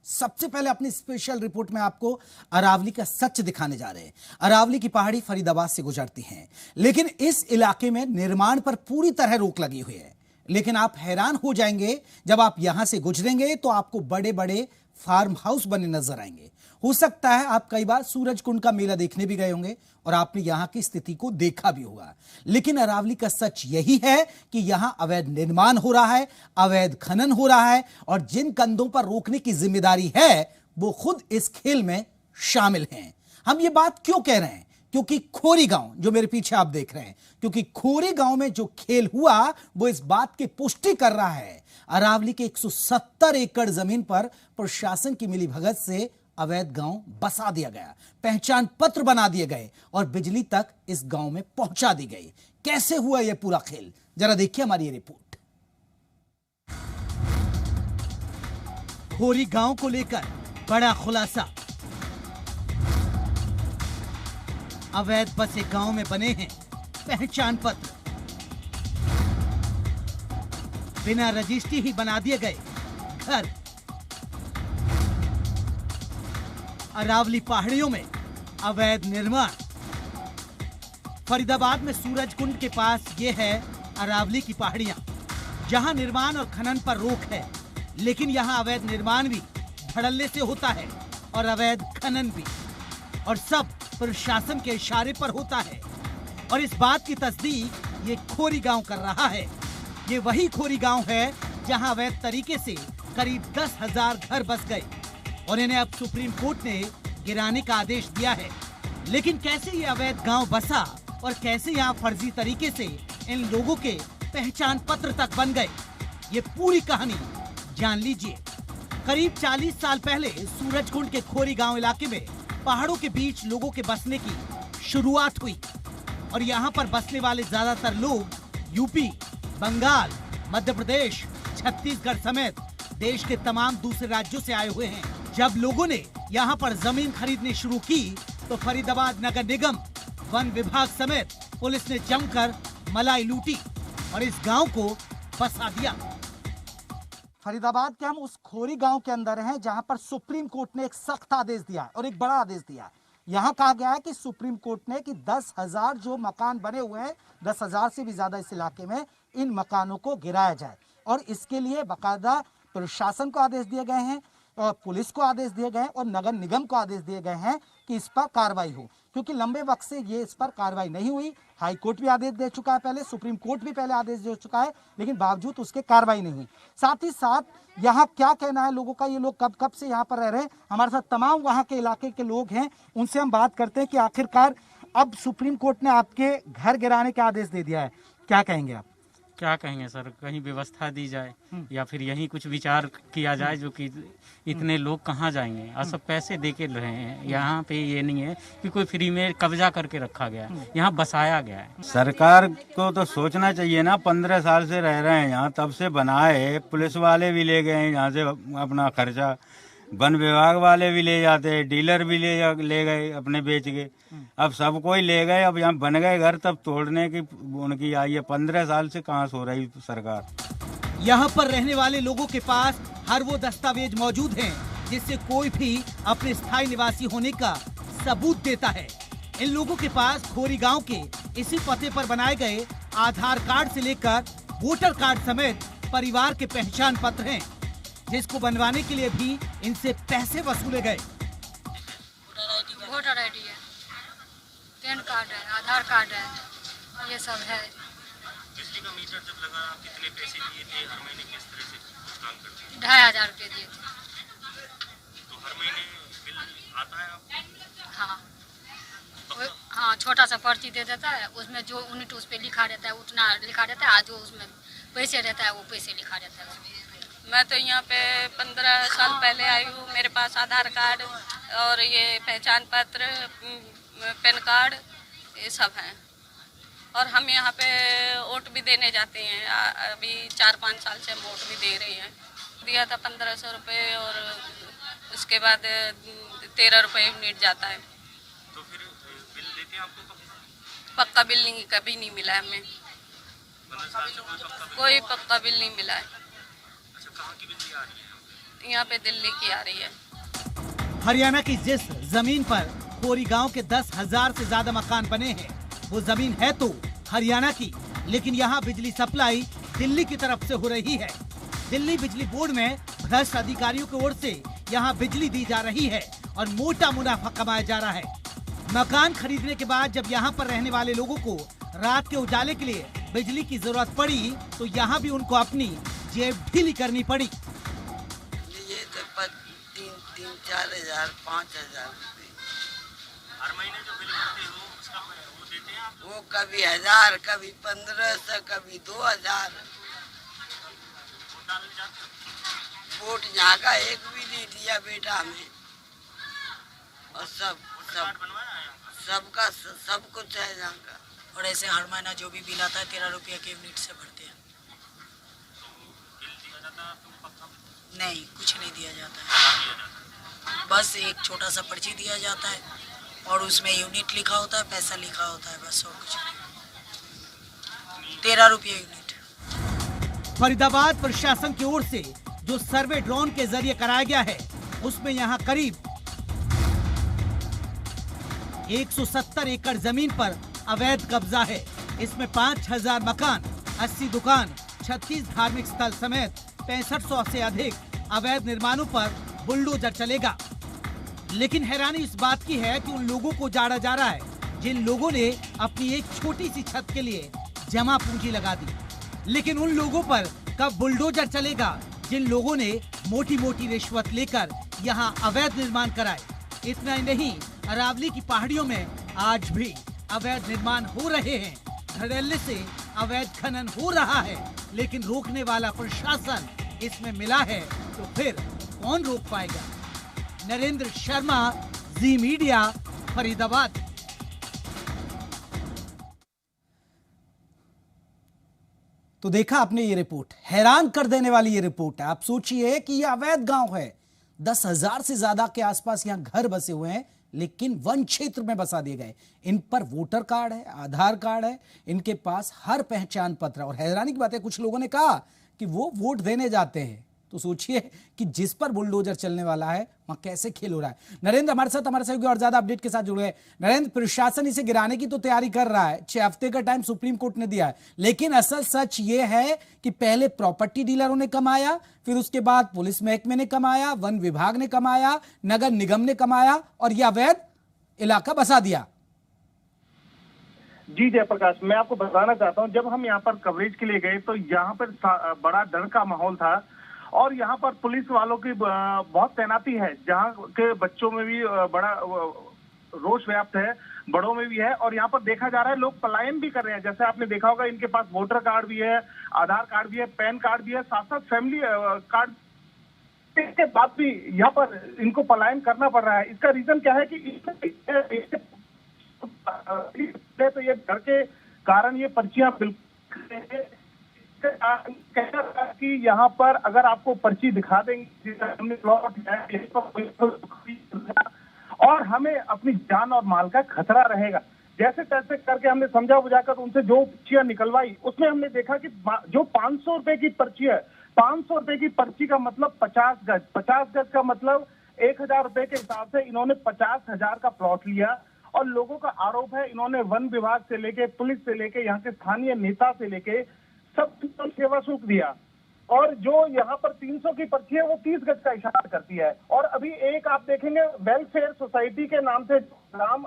सबसे पहले अपनी स्पेशल रिपोर्ट में आपको अरावली का सच दिखाने जा रहे हैं। अरावली की पहाड़ी फरीदाबाद से गुजरती है, लेकिन इस इलाके में निर्माण पर पूरी तरह रोक लगी हुई है। लेकिन आप हैरान हो जाएंगे जब आप यहां से गुजरेंगे तो आपको बड़े बड़े फार्म हाउस बने नजर आएंगे। हो सकता है आप कई बार सूरजकुंड का मेला देखने भी गए होंगे और आपने यहां की स्थिति को देखा भी होगा, लेकिन अरावली का सच यही है कि यहां अवैध निर्माण हो रहा है, अवैध खनन हो रहा है और जिन कंधों पर रोकने की जिम्मेदारी है वो खुद इस खेल में शामिल हैं। हम ये बात क्यों कह रहे हैं? क्योंकि खोरी गांव जो मेरे पीछे आप देख रहे हैं, क्योंकि खोरी गांव में जो खेल हुआ वो इस बात की पुष्टि कर रहा है। अरावली के 170 एकड़ जमीन पर प्रशासन की मिलीभगत से अवैध गांव बसा दिया गया, पहचान पत्र बना दिए गए और बिजली तक इस गांव में पहुंचा दी गई। कैसे हुआ यह पूरा खेल, जरा देखिए हमारी ये रिपोर्ट। खोरी गांव को लेकर बड़ा खुलासा। अवैध बसे गांव में बने हैं पहचान पत्र, बिना रजिस्ट्री ही बना दिए गए घर। अरावली पहाड़ियों में अवैध निर्माण। फरीदाबाद में सूरजकुंड के पास ये है अरावली की पहाड़ियां, जहां निर्माण और खनन पर रोक है, लेकिन यहां अवैध निर्माण भी धड़ल्ले से होता है और अवैध खनन भी, और सब प्रशासन के इशारे पर होता है। और इस बात की तस्दीक ये खोरी गांव कर रहा है। ये वही खोरी गांव है जहां अवैध तरीके से करीब 10,000 घर बस गए और इन्हें अब सुप्रीम कोर्ट ने गिराने का आदेश दिया है। लेकिन कैसे ये अवैध गांव बसा और कैसे यहाँ फर्जी तरीके से इन लोगों के पहचान पत्र तक बन गए, ये पूरी कहानी जान लीजिए। करीब 40 साल पहले सूरजकुंड के खोरी गांव इलाके में पहाड़ों के बीच लोगों के बसने की शुरुआत हुई और यहाँ पर बसने वाले ज्यादातर लोग यूपी, बंगाल, मध्य प्रदेश, छत्तीसगढ़ समेत देश के तमाम दूसरे राज्यों से आए हुए हैं। जब लोगों ने यहाँ पर जमीन खरीदनी शुरू की तो फरीदाबाद नगर निगम, वन विभाग समेत पुलिस ने जमकर मलाई लूटी और इस गांव को बसा दिया। फरीदाबाद के हम उस खोरी गांव के अंदर हैं जहां पर सुप्रीम कोर्ट ने एक सख्त आदेश दिया और एक बड़ा आदेश दिया। यहां कहा गया है कि सुप्रीम कोर्ट ने कि 10,000 जो मकान बने हुए हैं, 10,000 से भी ज्यादा इस इलाके में, इन मकानों को गिराया जाए और इसके लिए बाकायदा प्रशासन को आदेश दिए गए हैं और पुलिस को आदेश दिए गए हैं और नगर निगम को आदेश दिए गए हैं कि इस पर कार्रवाई हो, क्योंकि लंबे वक्त से ये इस पर कार्रवाई नहीं हुई। हाई कोर्ट भी आदेश दे चुका है पहले, सुप्रीम कोर्ट भी पहले आदेश दे चुका है, लेकिन बावजूद उसके कार्रवाई नहीं हुई। साथ ही साथ यहाँ क्या कहना है लोगों का, ये लोग कब कब से यहाँ पर रह रहे हैं, हमारे साथ तमाम वहाँ के इलाके के लोग हैं, उनसे हम बात करते हैं कि आखिरकार अब सुप्रीम कोर्ट ने आपके घर गिराने का आदेश दे दिया है, क्या कहेंगे आप? क्या कहेंगे सर, कहीं व्यवस्था दी जाए या फिर यहीं कुछ विचार किया जाए, जो कि इतने लोग कहाँ जाएंगे और सब पैसे दे के रहे हैं। यहाँ पे ये नहीं है कि कोई फ्री में कब्जा करके रखा गया है, यहाँ बसाया गया है। सरकार को तो सोचना चाहिए ना, 15 साल से रह रहे हैं यहाँ, तब से बनाए, पुलिस वाले भी ले गए हैं यहाँ से अपना खर्चा, वन विभाग वाले भी ले जाते हैं, डीलर भी ले गए अपने बेच के, अब सब कोई ले गए। अब यहाँ बन गए घर, तब तोड़ने की उनकी आई है। 15 साल से कहाँ सो रही सरकार। यहाँ पर रहने वाले लोगों के पास हर वो दस्तावेज मौजूद हैं जिससे कोई भी अपने स्थायी निवासी होने का सबूत देता है। इन लोगों के पास खोरी गांव के इसी पते पर बनाए गए आधार कार्ड से लेकर वोटर कार्ड समेत परिवार के पहचान पत्र हैं, जिसको बनवाने के लिए भी इनसे पैसे वसूले गए। वोटर आईडी है, पैन कार्ड है, आधार कार्ड है, ये सब है। बिजली का मीटर जब लगा, कितने पैसे दिए थे, हर महीने किस तरह से भुगतान करते हैं? 2,500 रुपये दिए थे। तो हर महीने बिल आता है आपको? हाँ, छोटा सा पर्ची दे देता है, उसमें जो यूनिट उस पर लिखा रहता है उतना लिखा रहता है, जो उसमें पैसे रहता है वो पैसे लिखा रहता है उसमें। मैं तो यहाँ पे 15 साल पहले आई हूँ। मेरे पास आधार कार्ड और ये पहचान पत्र, पैन कार्ड, ये सब हैं। और हम यहाँ पे वोट भी देने जाते हैं। अभी 4-5 साल से हम वोट भी दे रहे हैं। दिया था 1,500 रुपये और उसके बाद 13 रुपये यूनिट जाता है। तो फिर बिल देते हैं आपको कब? पक्का बिल नहीं, कभी नहीं मिला है हमें। 15 साल से कोई पक्का बिल नहीं मिला है। अच्छा, कहाँ की बिजली आ रही है? यहाँ पे दिल्ली की आ रही है। हरियाणा की जिस जमीन पर खोरी गांव के 10,000 से ज्यादा मकान बने हैं, वो जमीन है तो हरियाणा की, लेकिन यहाँ बिजली सप्लाई दिल्ली की तरफ से हो रही है। दिल्ली बिजली बोर्ड में भ्रष्ट अधिकारियों की ओर से यहाँ बिजली दी जा रही है और मोटा मुनाफा कमाया जा रहा है। मकान खरीदने के बाद जब यहाँ पर रहने वाले लोगों को रात के उजाले के लिए बिजली की जरूरत पड़ी तो यहाँ भी उनको अपनी जेब ढीली करनी पड़ी। ये तो 3-4 हजार 5,000 रुपये हर महीने जो बिल भरते हो उसका वो देते हैं आप? वो कभी 1,000, कभी 1,500, कभी 2,000। वोट डालने जाते हो? वोट यहाँ का एक भी नहीं दिया बेटा हमें। और कार्ड बनवाया है यहाँ का? सबका सब कुछ है यहाँ का। और ऐसे हर महीना जो भी बिल आता है 13 रुपये के यूनिट से भरते हैं। तो बिल दिया जाता है आपको पक्का? नहीं, कुछ नहीं दिया जाता है, क्या दिया जाता है? बस एक छोटा सा पर्ची दिया जाता है और उसमें यूनिट लिखा होता है, पैसा लिखा होता है, बस और कुछ नहीं। 13 रुपये यूनिट। फरीदाबाद प्रशासन की ओर से जो सर्वे ड्रोन के जरिए कराया गया है, उसमें यहाँ करीब 170 एकड़ जमीन पर अवैध कब्जा है। इसमें 5,000 मकान, 80 दुकान, 36 धार्मिक स्थल समेत 6500 से अधिक अवैध निर्माणों पर बुलडोजर चलेगा। लेकिन हैरानी इस बात की है कि उन लोगों को जाड़ा जा रहा है जिन लोगों ने अपनी एक छोटी सी छत के लिए जमा पूंजी लगा दी। लेकिन उन लोगों पर कब बुलडोजर चलेगा जिन लोगों ने मोटी मोटी रिश्वत लेकर यहाँ अवैध निर्माण कराए। इतना ही नहीं, अरावली की पहाड़ियों में आज भी अवैध निर्माण हो रहे हैं। धड़ल्ले से अवैध खनन हो रहा है, लेकिन रोकने वाला प्रशासन इसमें मिला है तो फिर कौन रोक पाएगा। नरेंद्र शर्मा, जी मीडिया, फरीदाबाद। तो देखा आपने ये रिपोर्ट, हैरान कर देने वाली ये रिपोर्ट है। आप सोचिए कि ये अवैध गांव है, 10,000 से ज्यादा के आसपास यहां घर बसे हुए हैं, लेकिन वन क्षेत्र में बसा दिए गए। इन पर वोटर कार्ड है, आधार कार्ड है, इनके पास हर पहचान पत्र है। और हैरानी की बात है, कुछ लोगों ने कहा कि वो वोट देने जाते हैं। तो सोचिए कि जिस पर बुलडोजर चलने वाला है वहां कैसे खेल हो रहा है। नरेंद्र हमारे साथ और ज्यादा अपडेट के साथ जुड़ गए। नरेंद्र, प्रशासन इसे गिराने की तो तैयारी कर रहा है, 6 हफ्ते का टाइम सुप्रीम कोर्ट ने दिया है, लेकिन असल सच ये है कि पहले प्रॉपर्टी डीलरों ने कमाया, फिर उसके बाद पुलिस महकमे ने कमाया, वन विभाग ने कमाया, नगर निगम ने कमाया और यह अवैध इलाका बसा दिया। जी जयप्रकाश, मैं आपको बताना चाहता हूं, जब हम यहाँ पर कवरेज के लिए गए तो यहाँ पर बड़ा डर का माहौल था और यहाँ पर पुलिस वालों की बहुत तैनाती है, जहाँ के बच्चों में भी बड़ा रोष व्याप्त है, बड़ों में भी है। और यहाँ पर देखा जा रहा है लोग पलायन भी कर रहे हैं। जैसे आपने देखा होगा, इनके पास वोटर कार्ड भी है, आधार कार्ड भी है, पैन कार्ड भी है, साथ साथ फैमिली कार्ड के बाद भी यहाँ पर इनको पलायन करना पड़ रहा है। इसका रीजन क्या है कि तो ये घर के कारण ये पर्चियां बिल्कुल कि यहाँ पर अगर आपको पर्ची दिखा देंगे हमने प्लॉट और हमें अपनी जान और माल का खतरा रहेगा, जैसे तैसे करके हमने समझा बुझाकर उनसे जो पर्चियां निकलवाई, उसमें हमने देखा कि जो 500 रुपए की पर्ची है, 500 रुपए की पर्ची का मतलब 50 गज, 50 गज का मतलब 1,000 रुपए के हिसाब से इन्होंने 50,000 का प्लॉट लिया। और लोगों का आरोप है इन्होंने वन विभाग से लेके, पुलिस से लेके, यहाँ के स्थानीय नेता से लेके सब सेवा शुल्क दिया। और जो यहाँ पर 300 की पर्ची है वो 30 गज का इशारा करती है। और अभी एक आप देखेंगे वेलफेयर सोसाइटी के नाम से, ग्राम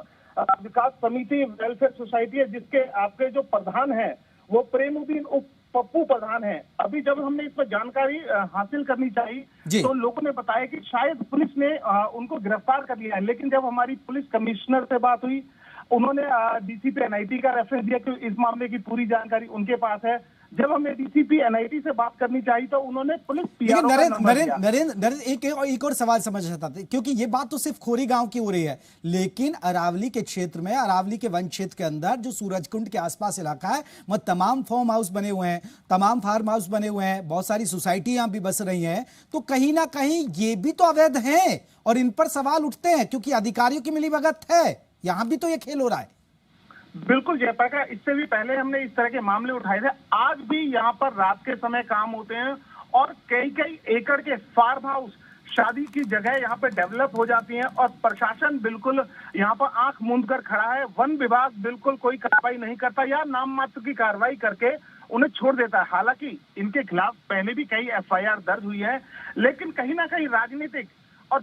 विकास समिति वेलफेयर सोसाइटी है, जिसके आपके जो प्रधान है वो प्रेमुद्दीन पप्पू प्रधान है। अभी जब हमने इस पर जानकारी हासिल करनी चाहिए तो लोगों ने बताया कि शायद पुलिस ने उनको गिरफ्तार कर लिया है, लेकिन जब हमारी पुलिस कमिश्नर से बात हुई, उन्होंने डीसीपी एनआईटी का रेफरेंस दिया कि इस मामले की पूरी जानकारी उनके पास है। जब हमें डीसीपी एनआईटी से बात करनी चाहिए तो उन्होंने पुलिस पीआरओ का नंबर दिया। नरेंद्र एक और सवाल समझ सकता था, क्योंकि ये बात तो सिर्फ खोरी गांव की हो रही है, लेकिन अरावली के क्षेत्र में, अरावली के वन क्षेत्र के अंदर जो सूरजकुंड के आसपास इलाका है, वह तमाम फार्म हाउस बने हुए हैं, तमाम फार्म हाउस बने हुए हैं, बहुत सारी सोसाइटी यहाँ भी बस रही हैं, तो कहीं ना कहीं ये भी तो अवैध हैं और इन पर सवाल उठते हैं, क्योंकि अधिकारियों की मिलीभगत है, यहाँ भी तो ये खेल हो रहा है। बिल्कुल जयप्रकाश, इससे भी पहले हमने इस तरह के मामले उठाए थे। आज भी यहाँ पर रात के समय काम होते हैं और कई कई एकड़ के फार्म हाउस शादी की जगह यहाँ पे डेवलप हो जाती हैं और प्रशासन बिल्कुल यहाँ पर आंख मूंद कर खड़ा है। वन विभाग बिल्कुल कोई कार्रवाई नहीं करता या नाम मात्र की कार्रवाई करके उन्हें छोड़ देता है। हालांकि इनके खिलाफ पहले भी कई एफआईआर दर्ज हुई है, लेकिन कहीं ना कहीं राजनीतिक और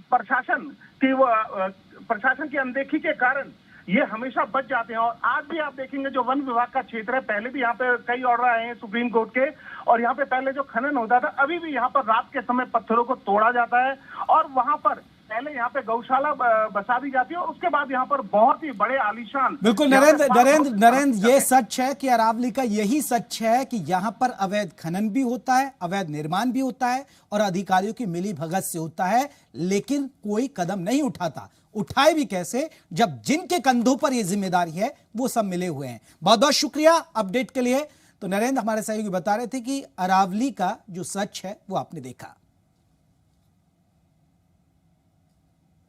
प्रशासन की अनदेखी के कारण ये हमेशा बच जाते हैं। और आज भी आप देखेंगे जो वन विभाग का क्षेत्र है, पहले भी यहाँ पे कई ऑर्डर आए हैं सुप्रीम कोर्ट के, और यहाँ पे पहले जो खनन होता था, अभी भी यहाँ पर रात के समय पत्थरों को तोड़ा जाता है और वहाँ पर पहले यहाँ पे गौशाला बसा दी जाती है और उसके बाद यहाँ पर बहुत ही बड़े आलीशान। बिल्कुल नरेंद्र, ये सच है कि अरावली का यही सच है कि यहाँ पर अवैध खनन भी होता है, अवैध निर्माण भी होता है और अधिकारियों की मिली भगत से होता है, लेकिन कोई कदम नहीं उठाता। उठाए भी कैसे जब जिनके कंधों पर यह जिम्मेदारी है वो सब मिले हुए हैं। बहुत बहुत शुक्रिया अपडेट के लिए। तो नरेंद्र हमारे सहयोगी बता रहे थे कि अरावली का जो सच है वो आपने देखा।